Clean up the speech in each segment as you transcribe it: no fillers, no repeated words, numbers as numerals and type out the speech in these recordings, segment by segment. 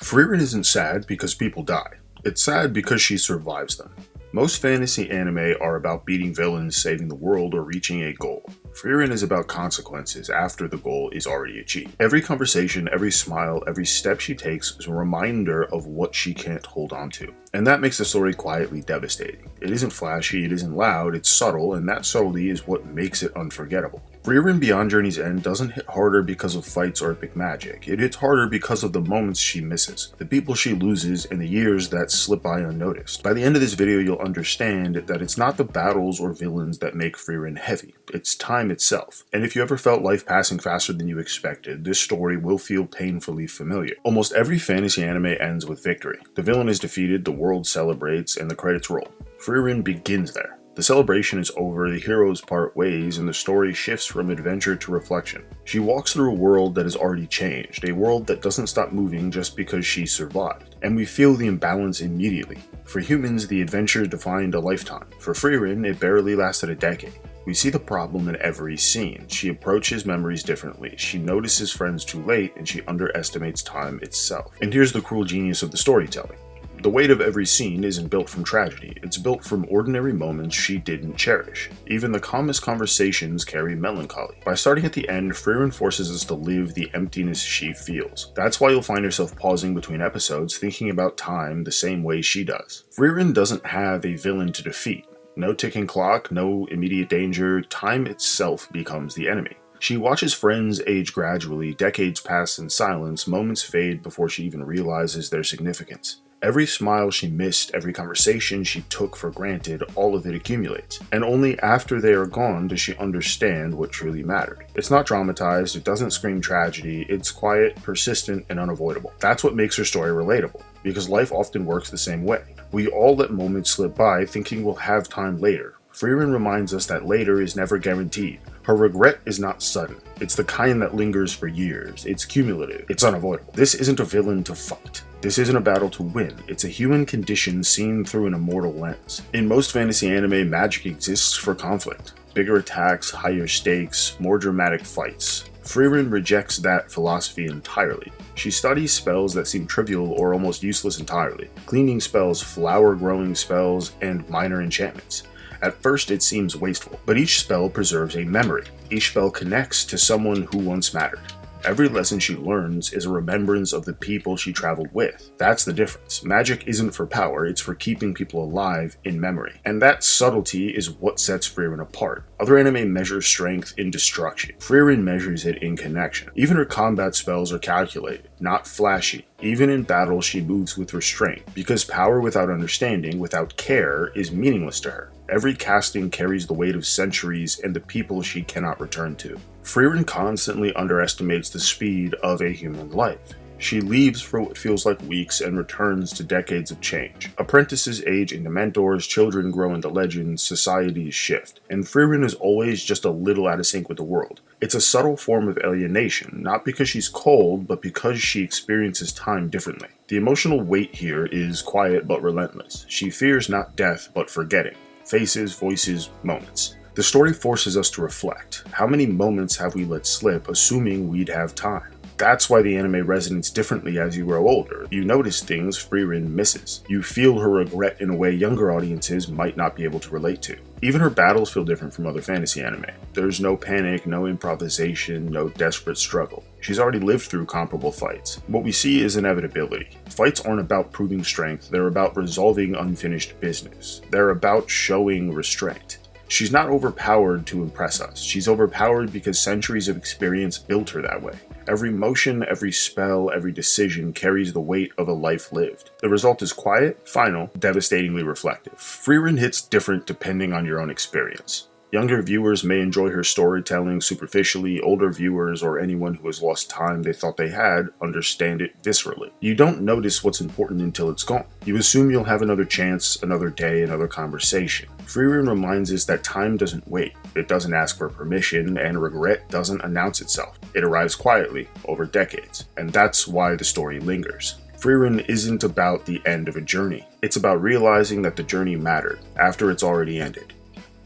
Frieren isn't sad because people die. It's sad because she survives them. Most fantasy anime are about beating villains, saving the world, or reaching a goal. Frieren is about consequences after the goal is already achieved. Every conversation, every smile, every step she takes is a reminder of what she can't hold on to. And that makes the story quietly devastating. It isn't flashy, it isn't loud, it's subtle, and that subtlety is what makes it unforgettable. Frieren Beyond Journey's End doesn't hit harder because of fights or epic magic. It hits harder because of the moments she misses, the people she loses, and the years that slip by unnoticed. By the end of this video, you'll understand that it's not the battles or villains that make Frieren heavy, it's time itself. And if you ever felt life passing faster than you expected, this story will feel painfully familiar. Almost every fantasy anime ends with victory. The villain is defeated, the world celebrates, and the credits roll. Frieren begins there. The celebration is over, the heroes part ways, and the story shifts from adventure to reflection. She walks through a world that has already changed, a world that doesn't stop moving just because she survived. And we feel the imbalance immediately. For humans, the adventure defined a lifetime. For Frieren, it barely lasted a decade. We see the problem in every scene. She approaches memories differently, she notices friends too late, and she underestimates time itself. And here's the cruel genius of the storytelling. The weight of every scene isn't built from tragedy, it's built from ordinary moments she didn't cherish. Even the calmest conversations carry melancholy. By starting at the end, Frieren forces us to live the emptiness she feels. That's why you'll find yourself pausing between episodes, thinking about time the same way she does. Frieren doesn't have a villain to defeat. No ticking clock, no immediate danger, time itself becomes the enemy. She watches friends age gradually, decades pass in silence, moments fade before she even realizes their significance. Every smile she missed, every conversation she took for granted, all of it accumulates. And only after they are gone does she understand what truly mattered. It's not dramatized, it doesn't scream tragedy, it's quiet, persistent, and unavoidable. That's what makes her story relatable, because life often works the same way. We all let moments slip by thinking we'll have time later. Frieren reminds us that later is never guaranteed. Her regret is not sudden. It's the kind that lingers for years. It's cumulative. It's unavoidable. This isn't a villain to fight. This isn't a battle to win. It's a human condition seen through an immortal lens. In most fantasy anime, magic exists for conflict. Bigger attacks, higher stakes, more dramatic fights. Frieren rejects that philosophy entirely. She studies spells that seem trivial or almost useless entirely. Cleaning spells, flower-growing spells, and minor enchantments. At first it seems wasteful, but each spell preserves a memory. Each spell connects to someone who once mattered. Every lesson she learns is a remembrance of the people she traveled with. That's the difference. Magic isn't for power, it's for keeping people alive in memory. And that subtlety is what sets Frieren apart. Other anime measure strength in destruction. Frieren measures it in connection. Even her combat spells are calculated, not flashy. Even in battle, she moves with restraint, because power without understanding, without care, is meaningless to her. Every casting carries the weight of centuries and the people she cannot return to. Frieren constantly underestimates the speed of a human life. She leaves for what feels like weeks and returns to decades of change. Apprentices age into mentors, children grow into legends, societies shift. And Frieren is always just a little out of sync with the world. It's a subtle form of alienation, not because she's cold, but because she experiences time differently. The emotional weight here is quiet but relentless. She fears not death, but forgetting. Faces, voices, moments. The story forces us to reflect. How many moments have we let slip, assuming we'd have time? That's why the anime resonates differently as you grow older. You notice things Frieren misses. You feel her regret in a way younger audiences might not be able to relate to. Even her battles feel different from other fantasy anime. There's no panic, no improvisation, no desperate struggle. She's already lived through comparable fights. What we see is inevitability. Fights aren't about proving strength, they're about resolving unfinished business. They're about showing restraint. She's not overpowered to impress us. She's overpowered because centuries of experience built her that way. Every motion, every spell, every decision carries the weight of a life lived. The result is quiet, final, devastatingly reflective. Frieren hits different depending on your own experience. Younger viewers may enjoy her storytelling superficially, older viewers or anyone who has lost time they thought they had understand it viscerally. You don't notice what's important until it's gone. You assume you'll have another chance, another day, another conversation. Frieren reminds us that time doesn't wait, it doesn't ask for permission, and regret doesn't announce itself. It arrives quietly, over decades, and that's why the story lingers. Frieren isn't about the end of a journey, it's about realizing that the journey mattered after it's already ended.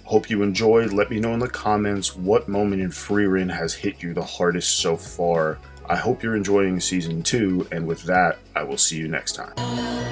Hope you enjoyed. Let me know in the comments what moment in Frieren has hit you the hardest so far. I hope you're enjoying season 2, and with that, I will see you next time.